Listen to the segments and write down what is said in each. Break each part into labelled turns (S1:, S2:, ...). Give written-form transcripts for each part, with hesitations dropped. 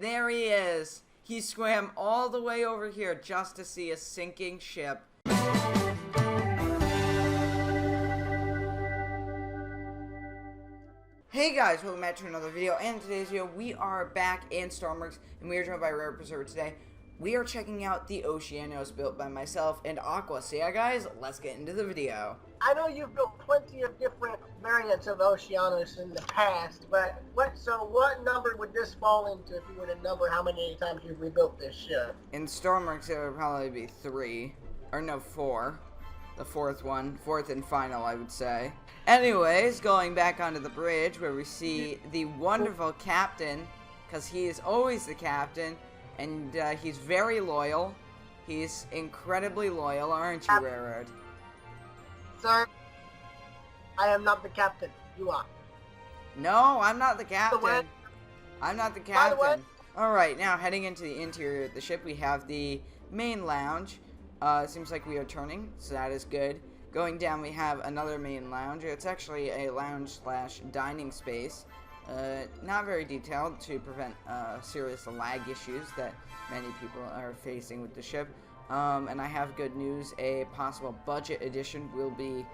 S1: There he is. He swam all the way over here just to see a sinking ship. Hey guys, welcome back to another video, and in today's video we are back in Stormworks, and we are joined by Railroadpreserver today. We are checking out the Oceanos built by myself and Aqua. So yeah guys, let's get into the video.
S2: I know you've built plenty of different variants of Oceanos in the past, but what number would this fall into if you were to number how many times you've rebuilt this ship?
S1: In Stormworks it would probably be 3, or no, 4. The fourth and final, I would say. Anyways, going back onto the bridge where we see the wonderful captain, because he is always the captain, and he's very loyal. He's incredibly loyal, aren't you, Railroad?
S2: Sir, I am not the captain. You are.
S1: No, I'm not the captain. I'm not the captain. Alright, now heading into the interior of the ship, we have the main lounge. It seems like we are turning, so that is good. Going down, we have another main lounge. It's actually a lounge/dining space. Not very detailed to prevent serious lag issues that many people are facing with the ship. And I have good news. A possible budget edition will be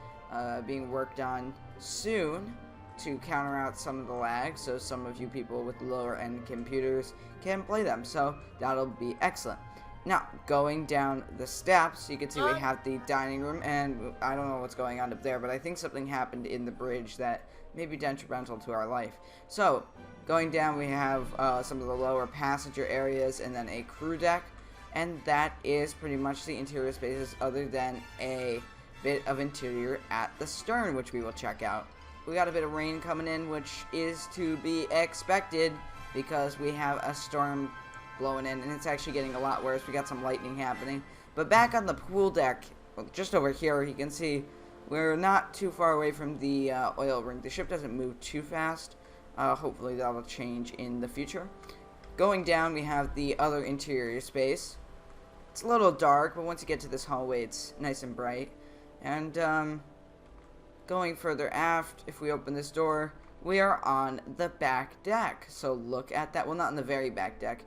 S1: being worked on soon to counter out some of the lag, so some of you people with lower end computers can play them. So that'll be excellent. Now, going down the steps, you can see we have the dining room, and I don't know what's going on up there, but I think something happened in the bridge that may be detrimental to our life. So, going down, we have some of the lower passenger areas, and then a crew deck, and that is pretty much the interior spaces, other than a bit of interior at the stern, which we will check out. We got a bit of rain coming in, which is to be expected, because we have a storm blowing in, and it's actually getting a lot worse. We got some lightning happening. But back on the pool deck, just over here, you can see we're not too far away from the oil ring. The ship doesn't move too fast. Hopefully that'll change in the future. Going down, we have the other interior space. It's a little dark, but once you get to this hallway, it's nice and bright. And going further aft, if we open this door, we are on the back deck. So look at that. Well, not on the very back deck.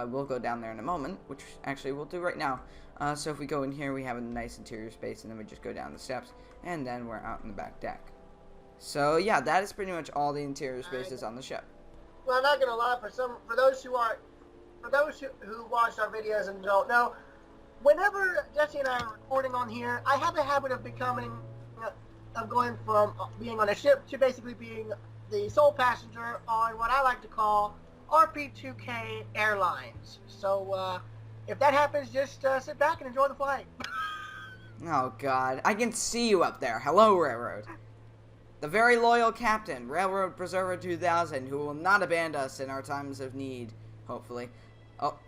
S1: We'll go down there in a moment, which actually we'll do right now. So if we go in here, we have a nice interior space, and then we just go down the steps, and then we're out on the back deck. So yeah, that is pretty much all the interior spaces on the ship.
S2: Well, I'm not gonna lie, for those who watched our videos and don't know, whenever Jesse and I are recording on here, I have a habit of going from being on a ship to basically being the sole passenger on what I like to call RP2K Airlines. So, if that happens, just sit back and enjoy the flight.
S1: Oh, God. I can see you up there. Hello, Railroad. The very loyal captain, Railroadpreserver 2000, who will not abandon us in our times of need, hopefully. Oh.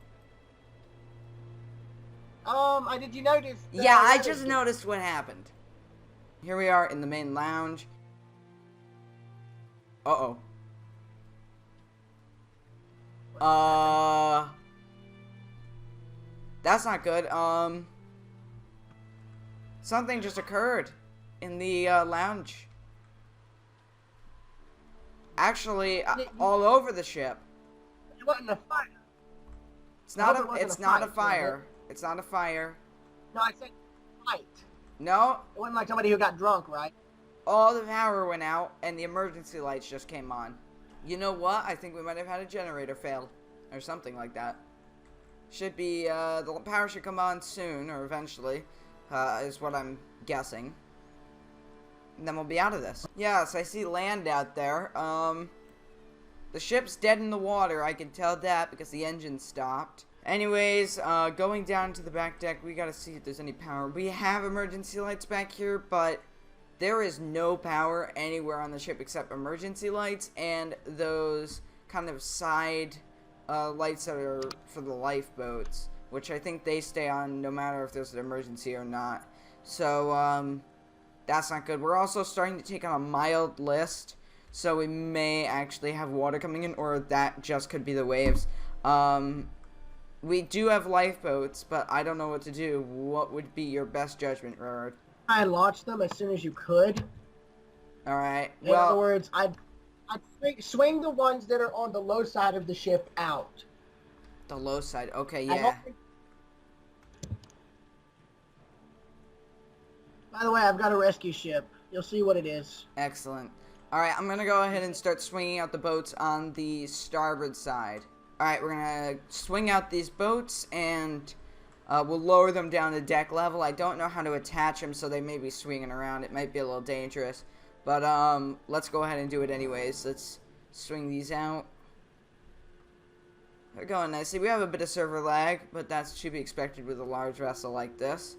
S2: Did you notice?
S1: Yeah, I just noticed what happened. Here we are in the main lounge. Uh-oh. That's not good. Something just occurred in the lounge. Actually, all over the ship.
S2: It wasn't a fire.
S1: It's not a fire. It's not a fire.
S2: No, I said fight.
S1: No.
S2: It wasn't like somebody who got drunk, right?
S1: All the power went out, and the emergency lights just came on. You know what? I think we might have had a generator fail, or something like that. Should be, the power should come on soon, or eventually, is what I'm guessing. And then we'll be out of this. Yes, I see land out there. The ship's dead in the water, I can tell that, because the engine stopped. Anyways, going down to the back deck, we gotta see if there's any power. We have emergency lights back here, but there is no power anywhere on the ship except emergency lights and those kind of side lights that are for the lifeboats, which I think they stay on no matter if there's an emergency or not. So, that's not good. We're also starting to take on a mild list, so we may actually have water coming in, or that just could be the waves. We do have lifeboats, but I don't know what to do. What would be your best judgment, Railroad?
S2: I launch them as soon as you could.
S1: Alright,
S2: In other words, I'd swing the ones that are on the low side of the ship out.
S1: The low side. Okay,
S2: I
S1: yeah.
S2: don't think... By the way, I've got a rescue ship. You'll see what it is.
S1: Excellent. Alright, I'm going to go ahead and start swinging out the boats on the starboard side. Alright, we're going to swing out these boats, and we'll lower them down to deck level. I don't know how to attach them, so they may be swinging around. It might be a little dangerous. But let's go ahead and do it anyways. Let's swing these out. They're going nicely. We have a bit of server lag, but that's to be expected with a large vessel like this.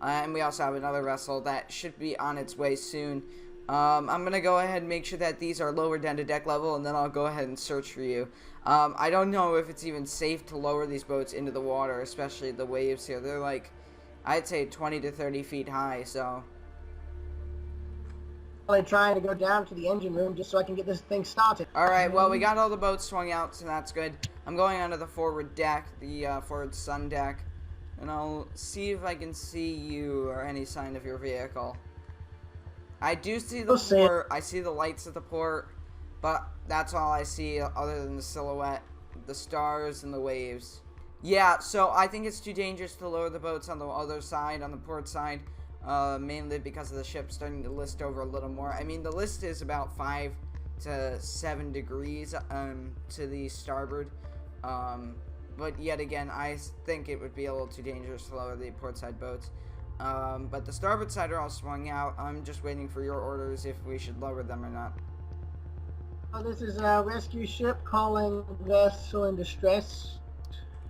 S1: And we also have another vessel that should be on its way soon. I'm going to go ahead and make sure that these are lowered down to deck level, and then I'll go ahead and search for you. I don't know if it's even safe to lower these boats into the water, especially the waves here. They're like, I'd say 20 to 30 feet high, so...
S2: I'm trying to go down to the engine room just so I can get this thing started.
S1: Alright, well, we got all the boats swung out, so that's good. I'm going onto the forward deck, the forward sun deck, and I'll see if I can see you or any sign of your vehicle. I do see the port. I see the lights at the port, but that's all I see other than the silhouette, the stars, and the waves. Yeah, so I think it's too dangerous to lower the boats on the other side, on the port side, mainly because of the ship starting to list over a little more. I mean, the list is about 5 to 7 degrees to the starboard, but yet again, I think it would be a little too dangerous to lower the port side boats. But the starboard side are all swung out. I'm just waiting for your orders if we should lower them or not.
S2: Oh, this is a rescue ship calling vessel in distress.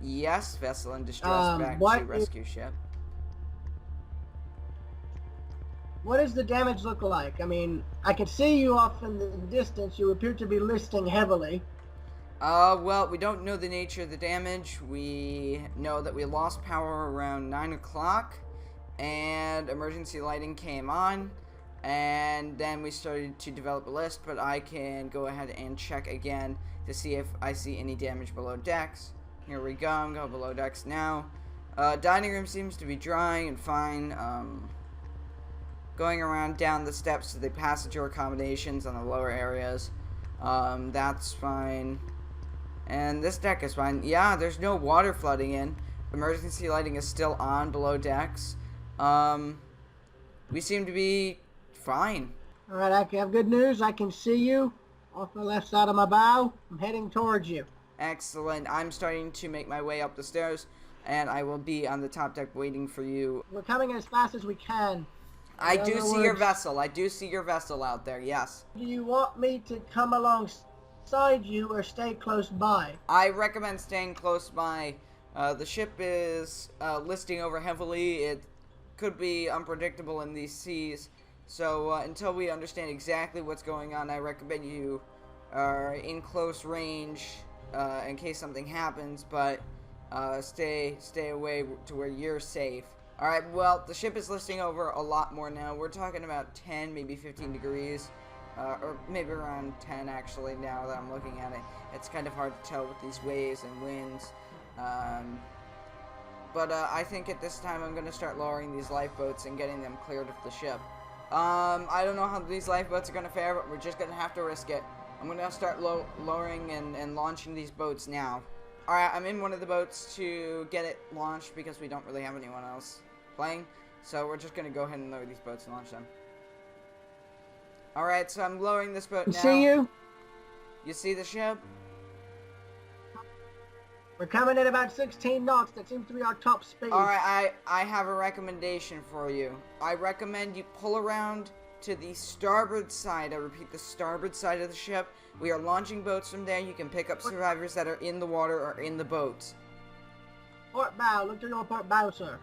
S1: Yes, vessel in distress, back to rescue ship.
S2: What does the damage look like? I mean, I can see you off in the distance. You appear to be listing heavily.
S1: Well, we don't know the nature of the damage. We know that we lost power around 9 o'clock. And emergency lighting came on, and then we started to develop a list, but I can go ahead and check again to see if I see any damage below decks. Here we go. I'm going below decks now. Dining room seems to be drying and fine. Going around down the steps to the passenger accommodations on the lower areas, that's fine. And this deck is fine. Yeah, there's no water flooding in. Emergency lighting is still on below decks. We seem to be fine.
S2: Alright, I have good news. I can see you off the left side of my bow. I'm heading towards you.
S1: Excellent. I'm starting to make my way up the stairs, and I will be on the top deck waiting for you.
S2: We're coming as fast as we can.
S1: I do see your vessel. I do see your vessel out there, yes.
S2: Do you want me to come alongside you or stay close by?
S1: I recommend staying close by. The ship is listing over heavily. It could be unpredictable in these seas, so until we understand exactly what's going on, I recommend you are in close range in case something happens, but stay away to where you're safe. Alright, well, the ship is listing over a lot more now. We're talking about 10, maybe 15 degrees, or maybe around 10 actually now that I'm looking at it. It's kind of hard to tell with these waves and winds. But I think at this time I'm going to start lowering these lifeboats and getting them cleared of the ship. I don't know how these lifeboats are going to fare, but we're just going to have to risk it. I'm going to start lowering and launching these boats now. Alright, I'm in one of the boats to get it launched because we don't really have anyone else playing. So we're just going to go ahead and lower these boats and launch them. Alright, so I'm lowering this boat now.
S2: See you?
S1: You see the ship?
S2: We're coming at about 16 knots. That seems to be our top speed.
S1: Alright, I have a recommendation for you. I recommend you pull around to the starboard side. I repeat, the starboard side of the ship. We are launching boats from there. You can pick up survivors that are in the water or in the boats.
S2: Port bow. Look to your port bow, sir.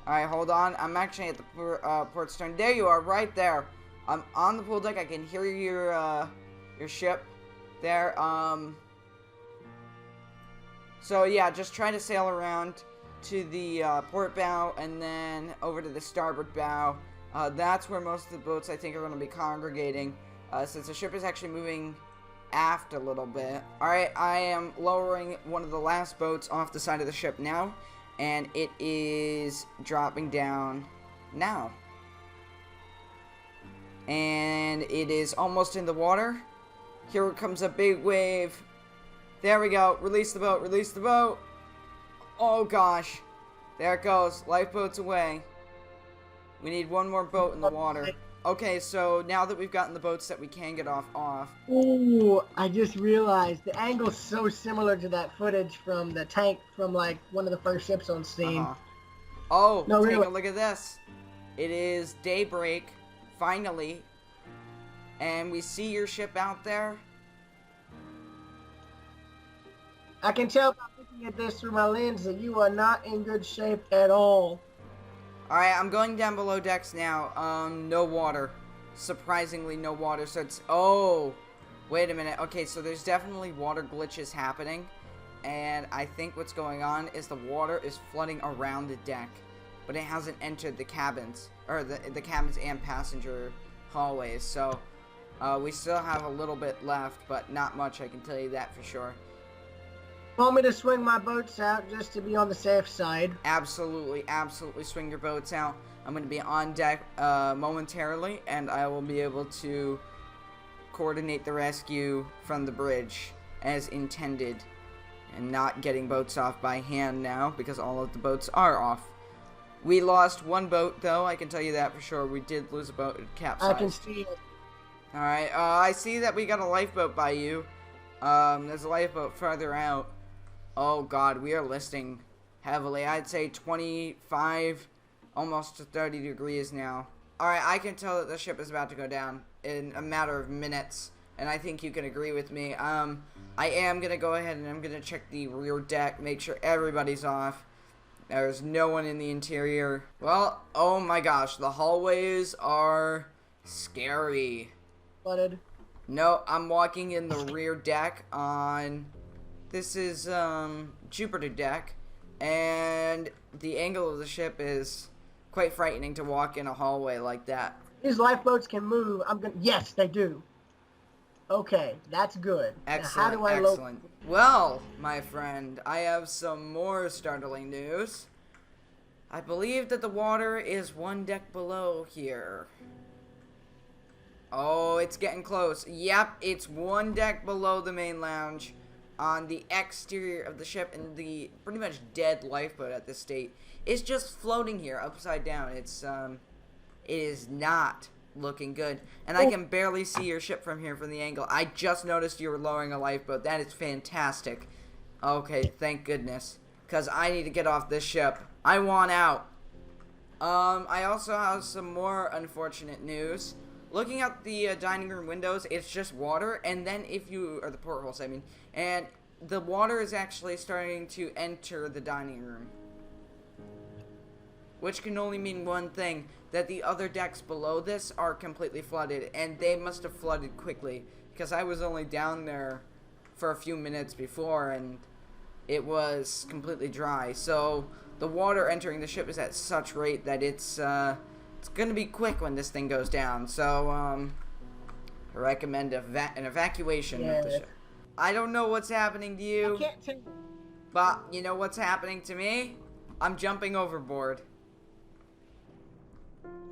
S1: Alright, hold on. I'm actually at the port stern. There you are, right there. I'm on the pool deck. I can hear your ship there. So yeah, just try to sail around to the port bow and then over to the starboard bow. That's where most of the boats I think are going to be congregating, since the ship is actually moving aft a little bit. Alright, I am lowering one of the last boats off the side of the ship now, and it is dropping down now. And it is almost in the water. Here comes a big wave. There we go. Release the boat. Release the boat. Oh gosh. There it goes. Lifeboat's away. We need one more boat in the water. Okay, so now that we've gotten the boats that we can get off.
S2: Ooh, I just realized the angle's so similar to that footage from the tank from like one of the first ships on scene.
S1: Oh,
S2: no,
S1: take
S2: really.
S1: a look at this. It is daybreak, finally. And we see your ship out there.
S2: I can tell by looking at this through my lens that you are not in good shape at all.
S1: Alright, I'm going down below decks now. No water. Surprisingly, no water. So it's... Oh! Wait a minute. Okay, so there's definitely water glitches happening. And I think what's going on is the water is flooding around the deck. But it hasn't entered the cabins. Or the cabins and passenger hallways. So, we still have a little bit left, but not much, I can tell you that for sure.
S2: Want me to swing my boats out just to be on the safe side?
S1: Absolutely, absolutely swing your boats out. I'm going to be on deck momentarily, and I will be able to coordinate the rescue from the bridge as intended. And not getting boats off by hand now, because all of the boats are off. We lost one boat, though, I can tell you that for sure. We did lose a boat, it capsized.
S2: I can see it.
S1: Alright, I see that we got a lifeboat by you. There's a lifeboat further out. Oh god, we are listing heavily. I'd say 25, almost to 30 degrees now. Alright, I can tell that the ship is about to go down in a matter of minutes. And I think you can agree with me. I am going to go ahead and I'm going to check the rear deck, make sure everybody's off. There's no one in the interior. Well, oh my gosh, the hallways are scary.
S2: Flooded.
S1: No, I'm walking in the rear deck on... This is, Jupiter deck, and the angle of the ship is quite frightening to walk in a hallway like that.
S2: These lifeboats can move. Yes, they do. Okay, that's good.
S1: Excellent,
S2: now, how do I
S1: excellent. Well, my friend, I have some more startling news. I believe that the water is one deck below here. Oh, it's getting close. Yep, it's one deck below the main lounge. On the exterior of the ship, and the pretty much dead lifeboat at this state is just floating here upside down. It is not looking good, and I can barely see your ship from here from the angle. I just noticed you were lowering a lifeboat. That is fantastic. Okay, thank goodness, because I need to get off this ship. I want out. I also have some more unfortunate news. Looking out the dining room windows, it's just water, and then or the portholes, I mean, and the water is actually starting to enter the dining room. Which can only mean one thing, that the other decks below this are completely flooded, and they must have flooded quickly, because I was only down there for a few minutes before, and it was completely dry. So, the water entering the ship is at such rate that it's gonna be quick when this thing goes down, so, I recommend an evacuation of the ship. I don't know what's happening to you,
S2: I can't tell.
S1: but you know what's happening to me? I'm jumping overboard.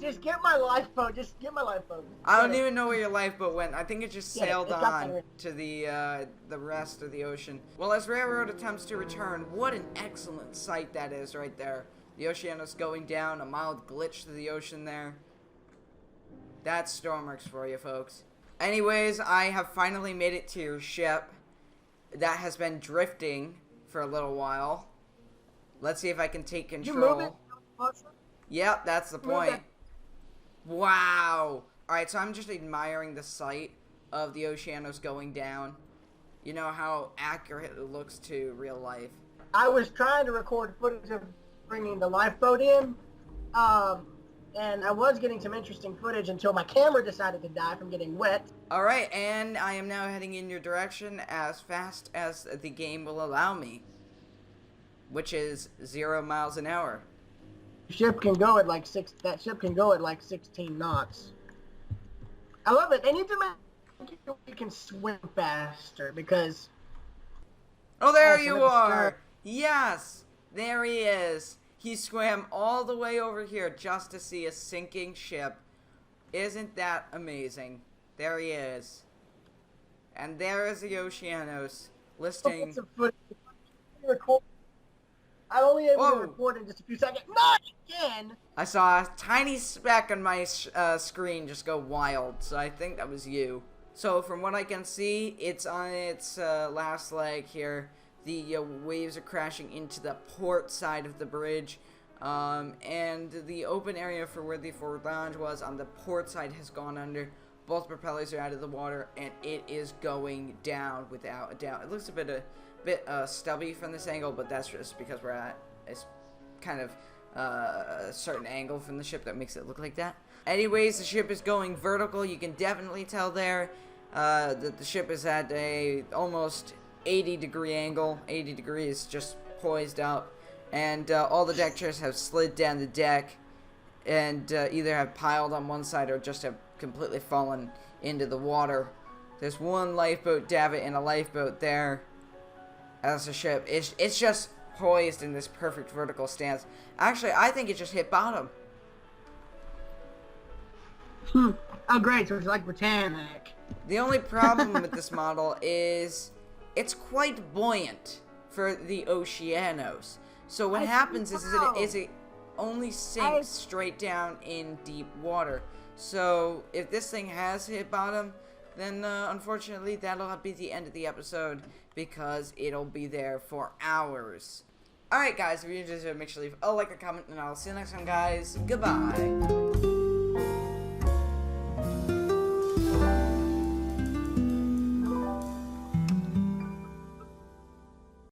S2: Just get my lifeboat. Just get my lifeboat.
S1: I don't even know where your lifeboat went. I think it just sailed
S2: got
S1: on
S2: there.
S1: to the rest of the ocean. Well, as Railroad attempts to return, what an excellent sight that is right there. The Oceanos going down, a mild glitch to the ocean there. That's Stormworks for you, folks. Anyways, I have finally made it to your ship. That has been drifting for a little while. Let's see if I can take control.
S2: You move it?
S1: Yep, that's the point. Wow. Alright, so I'm just admiring the sight of the Oceanos going down. You know how accurate it looks to real life.
S2: I was trying to record footage of bringing the lifeboat in, and I was getting some interesting footage until my camera decided to die from getting wet.
S1: Alright, and I am now heading in your direction as fast as the game will allow me. Which is 0 miles an hour.
S2: Ship can go at like that ship can go at like 16 knots. I love it. They need to make it so you can swim faster because...
S1: Oh, there you are! Yes! There he is. He swam all the way over here just to see a sinking ship. Isn't that amazing? There he is. And there is the Oceanos listing...
S2: I I'll be able
S1: Whoa.
S2: to report in just a few seconds. Not again!
S1: I saw a tiny speck on my screen just go wild, so I think that was you. So from what I can see, it's on its last leg here. The waves are crashing into the port side of the bridge, and the open area for where the forward lounge was on the port side has gone under. Both propellers are out of the water, and it is going down without a doubt. It looks a bit stubby from this angle, but that's just because we're at a kind of a certain angle from the ship that makes it look like that. Anyways, the ship is going vertical. You can definitely tell there that the ship is at a almost 80-degree angle. 80 degrees, just poised up, and all the deck chairs have slid down the deck and either have piled on one side or just have completely fallen into the water. There's one lifeboat davit and a lifeboat there. As the ship, it's just poised in this perfect vertical stance. Actually, I think it just hit bottom.
S2: Oh, great! So it's like Britannic.
S1: The only problem with this model is it's quite buoyant for the Oceanos. So what happens is it only sinks straight down in deep water. So if this thing has hit bottom, then unfortunately that'll be the end of the episode because it'll be there for hours. Alright guys, if you enjoyed this video, make sure to leave a like or comment, and I'll see you next time guys. Goodbye.